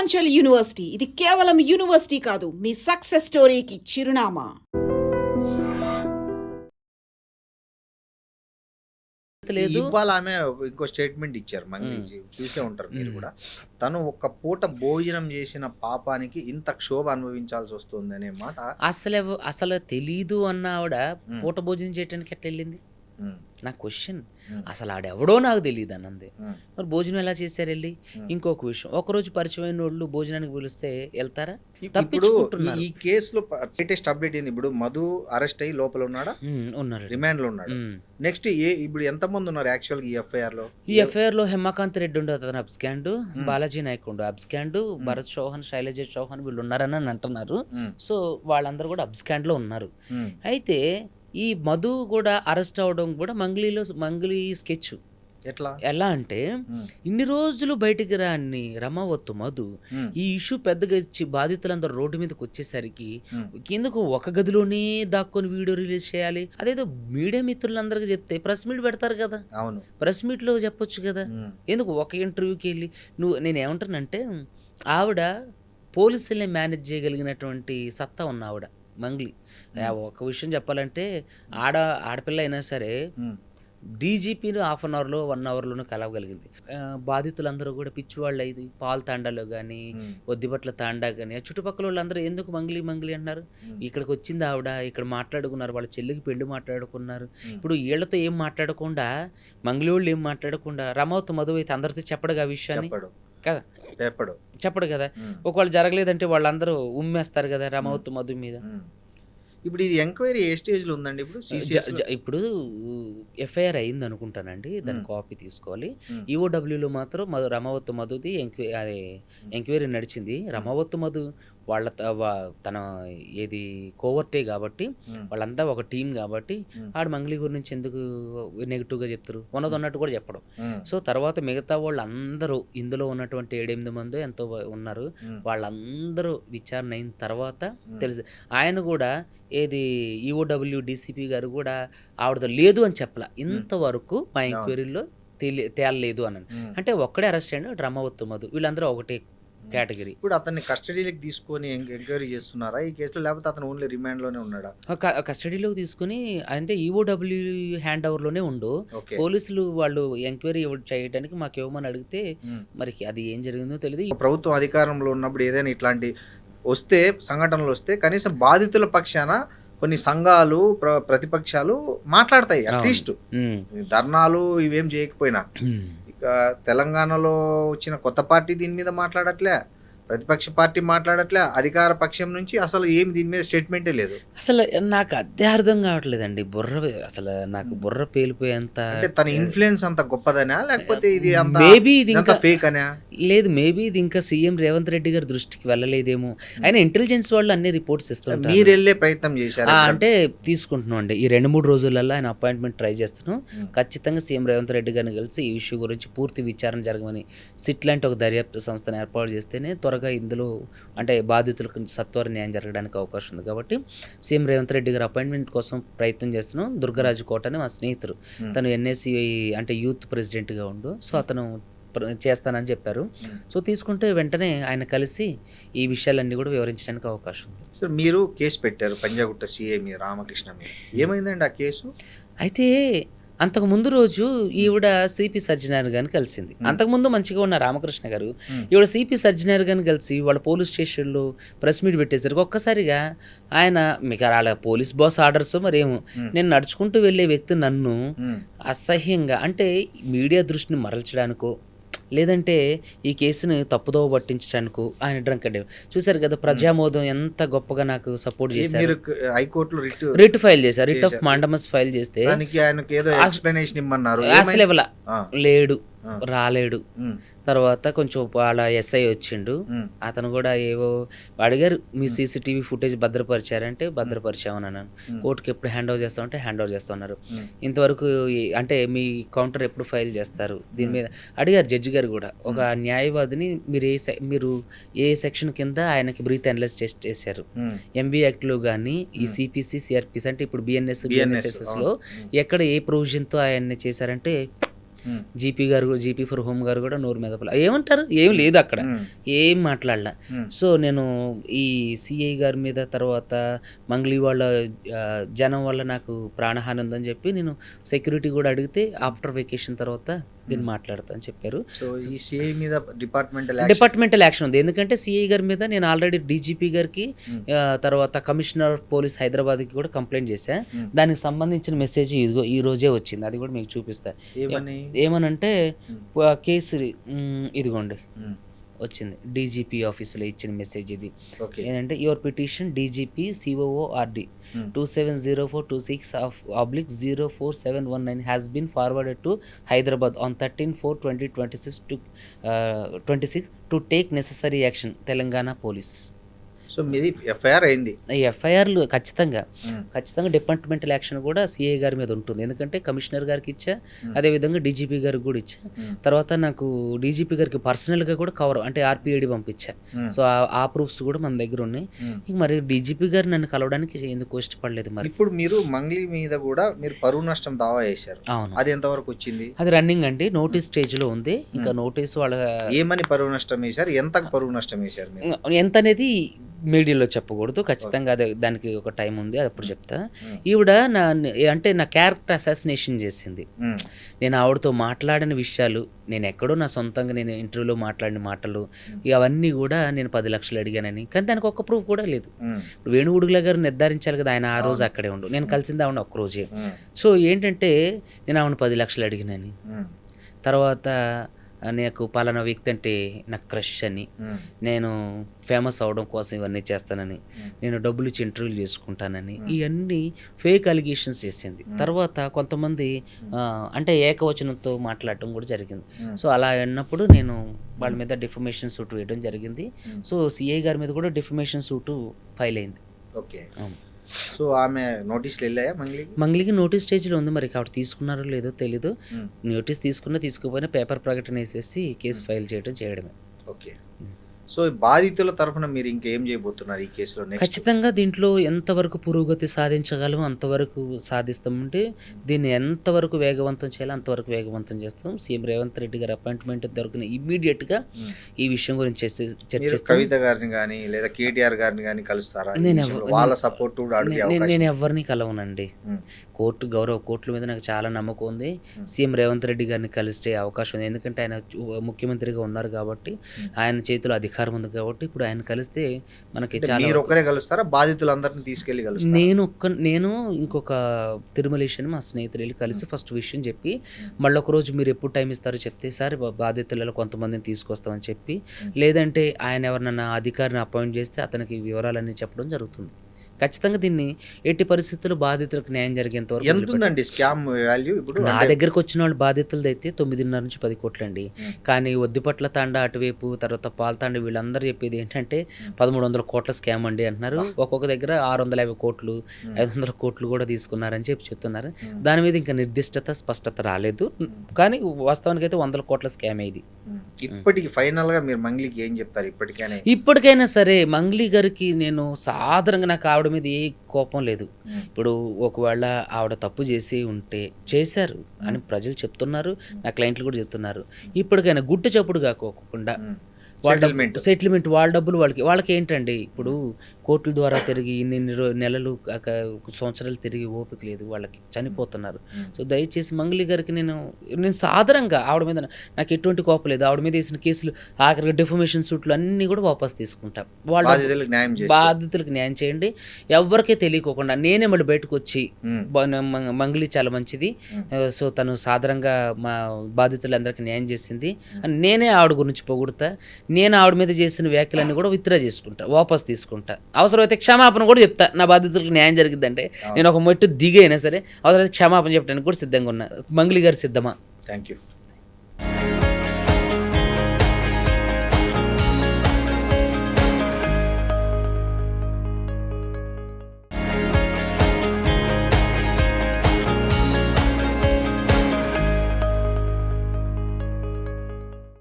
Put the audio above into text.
Purvanchal university ఇది కేవలం university కాదు, మీ సక్సెస్ స్టోరీకి చిరునామా. లేదు. ఇవాళ ఆమె ఇంకో స్టేట్మెంట్ ఇచ్చారు, మంగ్లీ చూసే ఉంటారు మీరు కూడా. తను ఒక పూట భోజనం చేసిన పాపానికి ఇంత క్షోభ అనుభవించాల్సి వస్తుంది అనే మాట. అసలు తెలీదు అన్న ఆవిడ పూట భోజనం చేయడానికి ఎట్లా వెళ్ళింది? నా క్వశ్చన్. అసలు ఆడెవడో నాకు తెలియదు అన్నది. మరి భోజనం ఎలా చేశారు వెళ్ళి? ఇంకొక విషయం, ఒకరోజు పరిచయమైన వాళ్ళు భోజనానికి పిలిస్తే వెళ్తారా? తప్పించుకుంటున్నారు. ఈ కేసులో లేటెస్ట్ అప్డేట్ ఏంది? ఇప్పుడు మధు అరెస్ట్ అయ్యి లోపల ఉన్నాడా? ఉన్నారు, రిమాండ్ లో ఉన్నాడు. నెక్స్ట్ ఇప్పుడు ఎంత మంది ఉన్నారు యాక్చువల్ గా ఈ ఎఫ్ఐఆర్ లో? ఈ ఎఫ్ఐఆర్ లో హేమకాంత్ రెడ్డి ఉండే అతను అబ్స్కాండ్, బాలాజీ నాయక్ ఉండు అబ్స్కాండ్, భరత్ చౌహాన్, శైలజ చౌహాన్ వీళ్ళు ఉన్నారని అంటున్నారు. సో వాళ్ళందరూ కూడా అబ్స్కాండ్ లో ఉన్నారు. అయితే ఈ మధు కూడా అరెస్ట్ అవడం కూడా మంగ్లీ స్కెచ్. ఎలా అంటే ఇన్ని రోజులు బయటికి రాని రమావత్తు మధు ఈ ఇష్యూ పెద్దగా ఇచ్చి బాధితులందరూ రోడ్డు మీదకి వచ్చేసరికి కిందకు ఒక గదిలోనే దాక్కొని వీడియో రిలీజ్ చేయాలి. అదేదో మీడియా మిత్రులందరికీ చెప్తే ప్రెస్ మీట్ పెడతారు కదా, ప్రెస్ మీట్ లో చెప్పొచ్చు కదా. ఎందుకు ఒక ఇంటర్వ్యూకి వెళ్ళి నేనేమంటానంటే, ఆవిడ పోలీసుల్ని మేనేజ్ చేయగలిగినటువంటి సత్తా ఉన్న ఆవిడ మంగ్లీ. ఒక విషయం చెప్పాలంటే, ఆడపిల్ల అయినా సరే డీజీపీని 1/2 అవర్లో 1 అవర్లోనూ కలవగలిగింది. బాధితులందరూ కూడా పిచ్చివాళ్ళు అయింది. పాలు తాండాలో కానీ, ఒద్దిపట్ల తాండా కానీ, చుట్టుపక్కల వాళ్ళందరూ ఎందుకు మంగ్లీ అన్నారు? ఇక్కడికి వచ్చింది ఆవిడ, ఇక్కడ మాట్లాడుకున్నారు, వాళ్ళ చెల్లికి పెళ్లి మాట్లాడుకున్నారు. ఇప్పుడు వీళ్ళతో ఏం మాట్లాడకుండా, మంగ్లీ వాళ్ళు ఏం మాట్లాడకుండా, రమావత్ మధు అయితే అందరితో చెప్పడుగా ఆ విషయాన్ని కదా, చెప్పడు కదా. ఒకవేళ జరగలేదంటే వాళ్ళందరూ ఉమ్మేస్తారు కదా రమావత్ మధు మీద. ఇప్పుడు ఇది ఎంక్వైరీ ఏ స్టేజ్ లో ఉందండి? ఇప్పుడు ఎఫ్ఐఆర్ అయింది అనుకుంటానండి, దాని కాపీ తీసుకోవాలి. ఈఓడబ్ల్యూలో మాత్రం రమావత్ మధుది ఎంక్వైరీ నడిచింది. రమావత్ మధు తన ఏది కోవర్టే కాబట్టి, వాళ్ళంతా ఒక టీం కాబట్టి, ఆడు మంగ్లీ గురించి ఎందుకు నెగిటివ్గా చెప్తారు? ఉన్నట్టు కూడా చెప్పడం. సో తర్వాత మిగతా వాళ్ళు అందరూ, ఇందులో ఉన్నటువంటి 7-8 మంది ఎంతో ఉన్నారు, వాళ్ళందరూ విచారణ అయిన తర్వాత తెలుసు. ఆయన కూడా ఏది ఈఓడబ్ల్యూ డీసీపీ గారు కూడా ఆవిడతో లేదు అని చెప్పలా, ఇంతవరకు మా ఎంక్వైరీలో తేలలేదు అన్నాను. అంటే ఒక్కడే అరెస్ట్ అయ్యాడు రమావత్ మధు, వీళ్ళందరూ ఒకటే కేటగిరీ. ఇప్పుడు అతన్ని కస్టడీలోకి తీసుకొని ఎంక్వైరీ చేస్తున్నారా ఈ కేసులో, లేకపోతే అతను ఓన్లీ రిమాండ్ లోనే ఉన్నాడా? కస్టడీలోకి తీసుకుని అంటే ఈఓడబ్ల్యూ హ్యాండ్ ఓవర్ లోనే ఉండు. పోలీసులు వాళ్ళు ఎంక్వైరీ చేయడానికి మాకు ఇవ్వమని అడిగితే మరి అది ఏం జరిగిందో తెలియదు. ప్రభుత్వం అధికారంలో ఉన్నప్పుడు ఏదైనా ఇట్లాంటి సంఘటనలు వస్తే కనీసం బాధితుల పక్షాన కొన్ని సంఘాలు, ప్రతిపక్షాలు మాట్లాడతాయి. అట్లీస్ట్ ధర్నాలు ఇవేం చేయకపోయినా. తెలంగాణలో వచ్చిన కొత్త పార్టీ దీని మీద మాట్లాడట్లే, ప్రతిపక్ష పార్టీ మాట్లాడట్లే, అధికార పక్షం నుంచి అసలు ఏమి దీని మీద స్టేట్మెంటే లేదు. అసలు నాకు అదే అర్థం కావట్లేదండి. నాకు బుర్ర పేలిపోయేంత. తన ఇన్ఫ్లుయెన్స్ అంత గొప్పదనా, లేకపోతే ఇది మేబీ ఇది ఇంకా ఫేక్ అనా? లేదు, మేబీ ఇది ఇంకా సీఎం రేవంత్ రెడ్డి గారి దృష్టికి వెళ్ళలేదేమో. అయినా ఇంటెలిజెన్స్ వాళ్ళు అన్ని రిపోర్ట్స్ ఇస్తుంటారు. మీరు వెళ్ళే ప్రయత్నం చేశారు అంటే తీసుకుంటున్నాం అండి. ఈ 2-3 రోజులలో ఆయన అపాయింట్మెంట్ ట్రై చేస్తున్నాం. ఖచ్చితంగా సీఎం రేవంత్ రెడ్డి గారిని కలిసి ఈ ఇష్యూ గురించి పూర్తి విచారణ జరగమని, సిట్ లాంటి ఒక దర్యాప్తు సంస్థను ఏర్పాటు చేస్తేనే త్వరగా ఇందులో అంటే బాధితులకు సత్వర న్యాయం జరగడానికి అవకాశం ఉంది. కాబట్టి సీఎం రేవంత్ రెడ్డి గారు అపాయింట్మెంట్ కోసం ప్రయత్నం చేస్తున్నాం. దుర్గరాజు కోట అని మా స్నేహితుడు, తను ఎన్ఎస్సి అంటే యూత్ ప్రెసిడెంట్గా ఉండు, సో అతను చేస్తానని చెప్పారు. సో తీసుకుంటే వెంటనే ఆయన కలిసి ఈ విషయాలన్నీ కూడా వివరించడానికి అవకాశం ఉంది. సో మీరు కేసు పెట్టారు పంజాగుట్ట సిఐ మీద, రామకృష్ణ మీద. ఏమైందండి ఆ కేసు? అయితే అంతకు ముందు రోజు ఈవిడ సిపి సజ్జనార్ గారిని కలిసింది. అంతకుముందు మంచిగా ఉన్న రామకృష్ణ గారు ఈవిడ సిపి సజ్జనార్ గారిని కలిసి వాళ్ళ పోలీస్ స్టేషన్లో ప్రెస్ మీట్ పెట్టేసరికి ఒక్కసారిగా ఆయన, మీకు వాళ్ళ పోలీస్ బాస్ ఆర్డర్స్ మరేమో, నేను నడుచుకుంటూ వెళ్ళే వ్యక్తి నన్ను అసహ్యంగా, అంటే మీడియా దృష్టిని మరల్చడానికో లేదంటే ఈ కేసుని తప్పుదోవ పట్టించడానికో ఆయన డ్రంక్ అండి. చూసారు కదా ప్రజామోదం ఎంత గొప్పగా నాకు సపోర్ట్ చేశారు. రిట్ ఫైల్ చేశారు, రిట్ ఆఫ్ మాండమస్ ఫైల్ చేస్తే అసలు ఇవ్వలా, లేడు, రాలేడు. తర్వాత కొంచెం వాళ్ళ ఎస్ఐ వచ్చిండు, అతను కూడా ఏవో అడిగారు, మీ సీసీటీవీ ఫుటేజ్ భద్రపరిచారంటే భద్రపరిచామన్నాను. కోర్టుకి ఎప్పుడు హ్యాండ్ ఓవర్ చేస్తామంటే హ్యాండ్ ఓవర్ చేస్తున్నారు. ఇంతవరకు అంటే మీ కౌంటర్ ఎప్పుడు ఫైల్ చేస్తారు దీని మీద అడిగారు జడ్జి గారు కూడా. ఒక న్యాయవాదిని మీరు ఏ సెక్షన్ కింద ఆయనకి బ్రీత్ అనలైజ్ టెస్ట్ చేశారు, ఎంబీ యాక్ట్లో కానీ ఈ సిపిసి సిఆర్పిసి అంటే ఇప్పుడు బిఎన్ఎస్ఎస్ఎస్ లో ఎక్కడ ఏ ప్రొవిజన్తో ఆయన్ని చేశారంటే జీపీ ఫర్ హోమ్ గారు కూడా నోరు మీద ఏమంటారు, ఏం లేదు అక్కడ, ఏం మాట్లాడలా. సో నేను ఈ సిఐ గారి మీద తర్వాత మంగ్లీ వాళ్ళ జనం వల్ల నాకు ప్రాణహాని ఉందని చెప్పి నేను సెక్యూరిటీ కూడా అడిగితే ఆఫ్టర్ వెకేషన్ తర్వాత దీన్ని మాట్లాడతా అని చెప్పారు. సో ఈ సిఐ మీద డిపార్ట్మెంటల్ యాక్షన్ ఉంది, ఎందుకంటే సిఐ గారి మీద నేను ఆల్రెడీ డీజీపీ గారికి తర్వాత కమిషనర్ ఆఫ్ పోలీస్ హైదరాబాద్కి కూడా కంప్లైంట్ చేశా. దానికి సంబంధించిన మెసేజ్ ఇదిగో ఈ రోజే వచ్చింది, అది కూడా మీకు చూపిస్తా. ఏమనంటే కేసు ఇదిగోండి వచ్చింది, డీజీపీ ఆఫీసులో ఇచ్చిన మెసేజ్ ఇది. ఏంటంటే your petition DGP COORD 270426/04719 has been forwarded to Hyderabad on 13/4/2026 to take necessary action, Telangana Police. So మీది ఎఫ్ఐఆర్ అయింది. ఈ ఎఫ్ఐఆర్లు ఖచ్చితంగా డిపార్ట్మెంటల్ యాక్షన్ కూడా సిఐ గారి మీద ఉంటుంది, ఎందుకంటే కమిషనర్ గారికి ఇచ్చా, అదేవిధంగా డీజీపీ గారికి కూడా ఇచ్చా. తర్వాత నాకు డీజీపీ గారికి పర్సనల్గా కూడా కవర్ అంటే RPID పంపించా. సో ఆ ప్రూఫ్స్ కూడా మన దగ్గర ఉన్నాయి. మరి డీజీపీ గారు నన్ను కలవడానికి ఎందుకు ఇష్టపడలేదు. మరి ఇప్పుడు మీరు మంగ్లీ మీద కూడా మీరు పరువు నష్టం దావా చేశారు. అవును, అది ఎంతవరకు వచ్చింది? అది రన్నింగ్ అండి, నోటీస్ స్టేజ్లో ఉంది. ఇంకా నోటీస్ వాళ్ళ ఏమని పరువు నష్టం వేశారు, ఎంత పరువు నష్టం వేశారు, ఎంత అనేది మీడియాలో చెప్పకూడదు, ఖచ్చితంగా అదే దానికి ఒక టైం ఉంది, అది అప్పుడు చెప్తా. ఈవిడ నా క్యారెక్టర్ అసాసినేషన్ చేసింది. నేను ఆవిడతో మాట్లాడిన విషయాలు, నేను ఎక్కడో నా సొంతంగా నేను ఇంటర్వ్యూలో మాట్లాడిన మాటలు అవన్నీ కూడా నేను 10 లక్షలు అడిగానని, కానీ దానికి ఒక్క ప్రూఫ్ కూడా లేదు. వేణుగుడుగుల గారు నిర్ధారించాలి కదా, ఆయన ఆ రోజు అక్కడే ఉండు, నేను కలిసింది ఆవిడ ఒక్కరోజే. సో ఏంటంటే నేను ఆవిడ 10 లక్షలు అడిగినని, తర్వాత నాకు పలానా వ్యక్తి అంటే నాకు క్రష్ అని, నేను ఫేమస్ అవడం కోసం ఇవన్నీ చేస్తానని, నేను డబ్బులు ఇచ్చి ఇంటర్వ్యూలు చేసుకుంటానని, ఇవన్నీ ఫేక్ అలిగేషన్స్ చేసింది. తర్వాత కొంతమంది అంటే ఏకవచనంతో మాట్లాడటం కూడా జరిగింది. సో అలా అన్నప్పుడు నేను వాళ్ళ మీద డిఫమేషన్ సూట్ వేయడం జరిగింది. సో సిఐ గారి మీద కూడా డిఫమేషన్ సూటు ఫైల్ అయింది. ఓకే, సో ఆమె నోటీసులు వెళ్ళాయా మంగ్లీకి నోటీస్ స్టేజ్లో ఉంది, మరి ఆవిడ తీసుకున్నారో లేదో తెలీదు. నోటీస్ తీసుకోపోయినా పేపర్ ప్రకటన వేసేసి కేసు ఫైల్ చేయడమే. ఓకే, సో బాధితుల తరఫున మీరు ఇంకేం చేయబోతున్నారు ఈ కేసులో? ఖచ్చితంగా దీంట్లో ఎంతవరకు పురోగతి సాధించగలమో అంతవరకు సాధిస్తామంటే, దీన్ని ఎంతవరకు వేగవంతం చేయాలో అంతవరకు వేగవంతం చేస్తాం. సీఎం రేవంత్ రెడ్డి గారి అపాయింట్మెంట్ దొరికిన ఇమ్మీడియట్గా ఈ విషయం గురించి చర్చిస్తాం. కవిత గారిని కానీ లేదా కేటీఆర్ గారిని కానీ కలుస్తారా? వాళ్ళ సపోర్ట్ నేను ఎవరిని కలవనండి. గౌరవ కోర్టుల మీద నాకు చాలా నమ్మకం ఉంది. సీఎం రేవంత్ రెడ్డి గారిని కలిసే అవకాశం ఉంది, ఎందుకంటే ఆయన ముఖ్యమంత్రిగా ఉన్నారు కాబట్టి, ఆయన చేతిలో అధికారం ఉంది కాబట్టి. ఇప్పుడు ఆయన కలిస్తే మనకి చాలా. ఒక్కరే కలుస్తారా, బాధితులందరినీ తీసుకెళ్ళి కలుస్తారా? నేను ఇంకొక తిరుమలేషన్ మా స్నేహితులు వెళ్ళి కలిసి ఫస్ట్ విషయం చెప్పి, మళ్ళీ ఒక రోజు మీరు ఎప్పుడు టైం ఇస్తారో చెప్తే సార్ బాధితులలో కొంతమందిని తీసుకొస్తామని చెప్పి, లేదంటే ఆయన ఎవరినన్నా అధికారిని అపాయింట్ చేస్తే అతనికి వివరాలన్నీ చెప్పడం జరుగుతుంది. ఖచ్చితంగా దీన్ని ఎట్టి పరిస్థితుల్లో బాధితులకు న్యాయం జరిగేంత వరకు. ఎంతుందండి స్కామ్ వాల్యూ? ఇప్పుడు నా దగ్గరకు వచ్చిన వాళ్ళు బాధితులది అయితే 9.5 నుంచి 10 కోట్లు అండి. కానీ ఒద్దిపట్ల తాండా అటువైపు, తర్వాత పాల్తాండ, వీళ్ళందరూ చెప్పేది ఏంటంటే 1300 కోట్ల స్కామ్ అండి అంటున్నారు. ఒక్కొక్క దగ్గర 650 కోట్లు 500 కోట్లు కూడా తీసుకున్నారని చెప్పి చెప్తున్నారు. దాని మీద ఇంకా స్పష్టత రాలేదు, కానీ వాస్తవానికి అయితే 100 కోట్ల స్కామ్ ఇది. ఇప్పటికి ఫైనల్ గా మీరు మంగ్లీకి ఏం చెప్తారు? ఇప్పటికైనా సరే మంగ్లీ గారికి నేను సాధారణంగా, నాకు ఆవిడ మీద ఏ కోపం లేదు. ఇప్పుడు ఒకవేళ ఆవిడ తప్పు చేసి ఉంటే చేశారు అని ప్రజలు చెప్తున్నారు, నా క్లయింట్లు కూడా చెప్తున్నారు. ఇప్పటికైనా గుట్టు చప్పుడు కాకోకుండా సెటిల్మెంట్ వాళ్ళ డబ్బులు వాళ్ళకి ఏంటండి, ఇప్పుడు కోర్టుల ద్వారా తిరిగి ఇన్ని నెలలు సంవత్సరాలు తిరిగి ఓపిక లేదు, వాళ్ళకి చనిపోతున్నారు. సో దయచేసి మంగ్లీ గారికి నేను సాధారణంగా ఆవిడ మీద నాకు ఎటువంటి కోపం లేదు. ఆవిడ మీద వేసిన కేసులు ఆఖరికి డిఫమేషన్ సూట్లు అన్నీ కూడా వాపస్ తీసుకుంటాం. వాళ్ళ బాధితులకు న్యాయం చేయండి, ఎవరికీ తెలియకోకుండా. నేనే మళ్ళీ బయటకు వచ్చి మంగ్లీ చాలా మంచిది, సో తను సాధారణంగా మా బాధితులందరికీ న్యాయం చేసింది అని నేనే ఆవిడ గురించి పొగుడుతా. నేను ఆవిడ మీద చేసిన వ్యాఖ్యలన్నీ కూడా విత్డ్రా చేసుకుంటా, వాపస్ తీసుకుంటా. అవసరమైతే క్షమాపణ కూడా చెప్తా. నా బాధితులకు న్యాయం జరిగిద్దంటే నేను ఒక మెట్టు దిగైనా సరే అవసరమైతే క్షమాపణ చెప్పడానికి కూడా సిద్ధంగా ఉన్నా. మంగ్లీ గారు సిద్ధమా? Thank you.